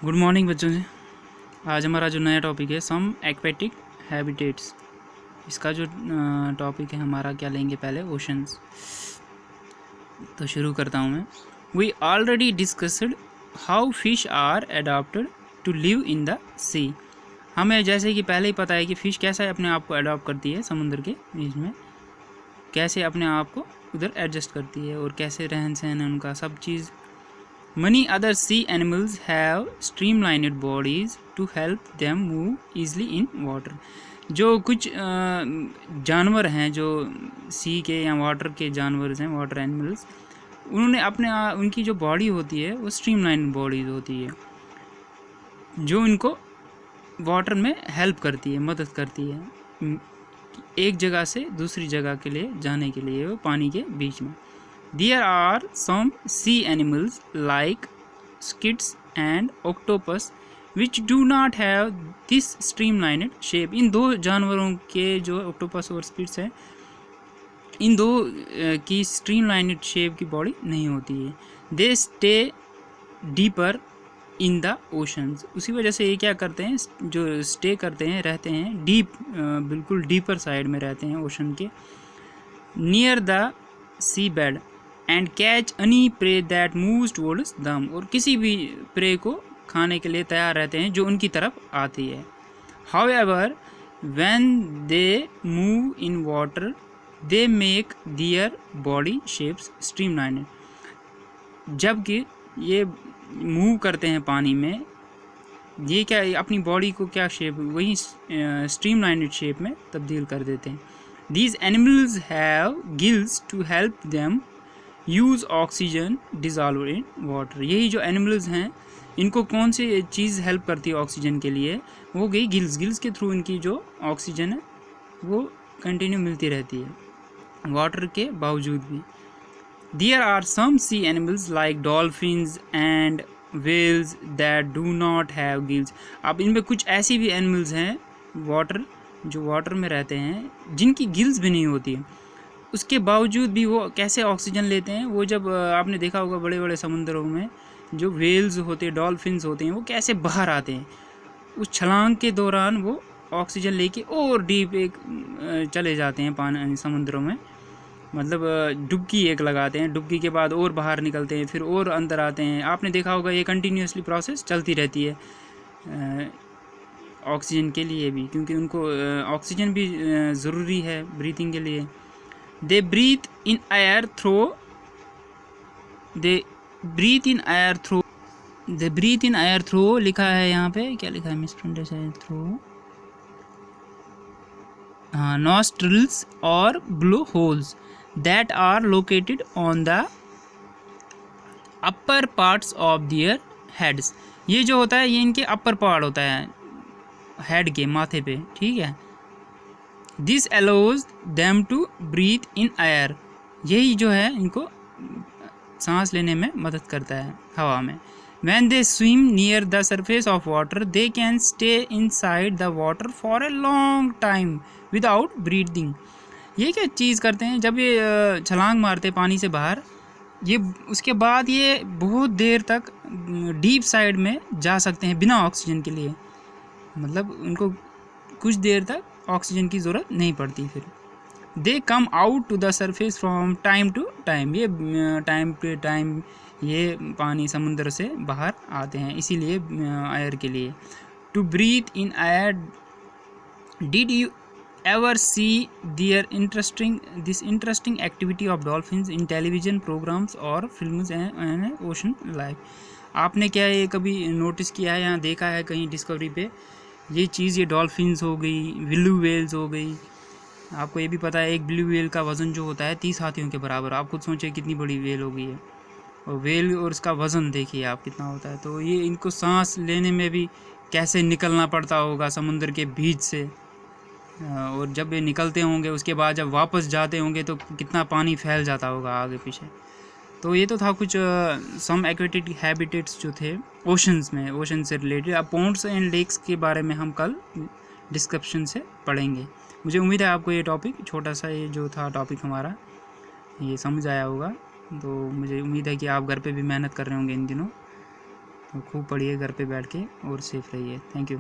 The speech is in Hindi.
गुड मॉर्निंग बच्चों से। आज हमारा जो नया टॉपिक है सम एक्वेटिक हैबिटेट्स। इसका जो टॉपिक है हमारा क्या लेंगे पहले ओशंस। तो शुरू करता हूँ मैं। We already discussed how fish are adopted to live in the sea. हमें जैसे कि पहले ही पता है कि फ़िश कैसे अपने आप को अडॉप्ट करती है समुद्र के बीच में, कैसे अपने आप को उधर एडजस्ट करती है और कैसे रहन सहन है उनका सब चीज़। Many other sea animals have streamlined bodies to help them move easily in water. जो कुछ जानवर हैं जो सी के या वाटर के जानवर हैं, वाटर एनिमल्स, उन्होंने उनकी जो बॉडी होती है वो स्ट्रीमलाइन बॉडीज होती है जो उनको वाटर में हेल्प करती है, मदद करती है एक जगह से दूसरी जगह के लिए जाने के लिए, वो पानी के बीच में। There are some sea animals like squids and octopus which do not have this streamlined shape. इन दो जानवरों के जो octopus और squids हैं, इन दो की streamlined shape की बॉडी नहीं होती है। They stay deeper in the oceans. उसी वजह से ये क्या करते हैं, जो स्टे करते हैं, रहते हैं डीप, बिल्कुल डीपर साइड में रहते हैं ओशन के, near the sea bed and catch any prey that moves towards them. और किसी भी प्रे को खाने के लिए तैयार रहते हैं जो उनकी तरफ आती है। However when they move in water they make their body shapes streamlined. जबकि ये मूव करते हैं पानी में, ये क्या अपनी बॉडी को क्या शेप वही स्ट्रीमलाइंड शेप में तब्दील कर देते हैं। These animals have gills to help them use oxygen dissolved in water. यही जो एनिमल्स हैं इनको कौन सी चीज़ हेल्प करती है ऑक्सीजन के लिए, वो गई गिल्स। गिल्स के थ्रू इनकी जो ऑक्सीजन है वो कंटिन्यू मिलती रहती है वाटर के बावजूद भी। There are some sea animals like dolphins and whales that do not have gills. अब इनमें कुछ ऐसी भी एनिमल्स हैं जो वाटर में रहते हैं जिनकी गिल्स भी नहीं होती है, उसके बावजूद भी वो कैसे ऑक्सीजन लेते हैं। वो जब आपने देखा होगा बड़े बड़े समुद्रों में जो वेल्स होते हैं, डॉल्फिन्स होते हैं, वो कैसे बाहर आते हैं, उस छलांग के दौरान वो ऑक्सीजन लेके और डीप एक चले जाते हैं पानी समुद्रों में। मतलब डुबकी एक लगाते हैं, डुबकी के बाद और बाहर निकलते हैं, फिर और अंदर आते हैं। आपने देखा होगा ये कंटिन्यूसली प्रोसेस चलती रहती है ऑक्सीजन के लिए भी, क्योंकि उनको ऑक्सीजन भी ज़रूरी है ब्रीथिंग के लिए। They breathe in air through लिखा है यहाँ पे, क्या लिखा है मिसप्रिंट है, थ्रू nostrils और blow holes that are located on the upper parts of their heads। ये जो होता है ये इनके अपर पार्ट होता है हेड के, माथे पे, ठीक है। This allows them to breathe in air. यही जो है इनको सांस लेने में मदद करता है हवा में। When they swim near the surface of water they can stay inside the water for a long time without breathing. ये क्या चीज़ करते हैं, जब ये छलांग मारते पानी से बाहर, ये उसके बाद ये बहुत देर तक डीप साइड में जा सकते हैं बिना ऑक्सीजन के लिए। मतलब उनको कुछ देर तक ऑक्सीजन की ज़रूरत नहीं पड़ती। फिर they come out to the surface from time to time. ये टाइम पे टाइम ये पानी समुद्र से बाहर आते हैं, इसीलिए एयर के लिए। To breathe in air. Did you ever see this interesting activity of dolphins in television programs और फिल्म्स एंड ओशन लाइफ। आपने क्या ये कभी नोटिस किया है या देखा है कहीं डिस्कवरी पे ये चीज़, ये डॉल्फिन्स हो गई, ब्लू वेल्स हो गई। आपको ये भी पता है एक ब्लू वेल का वज़न जो होता है 30 हाथियों के बराबर। आप खुद सोचिए कितनी बड़ी वेल हो गई है, और वेल और उसका वज़न देखिए आप कितना होता है। तो ये इनको सांस लेने में भी कैसे निकलना पड़ता होगा समुद्र के बीच से, और जब ये निकलते होंगे उसके बाद जब वापस जाते होंगे तो कितना पानी फैल जाता होगा आगे पीछे। तो ये तो था कुछ सम एक्वेटिक हैबिटेट्स जो थे ओशंस में, ओशन से रिलेटेड। अब पॉन्ड्स एंड लेक्स के बारे में हम कल डिस्क्रिप्शन से पढ़ेंगे। मुझे उम्मीद है आपको ये टॉपिक, छोटा सा ये जो था टॉपिक हमारा, ये समझ आया होगा। तो मुझे उम्मीद है कि आप घर पे भी मेहनत कर रहे होंगे इन दिनों। तो खूब पढ़िए घर पे बैठ के और सेफ रहिए। Thank you.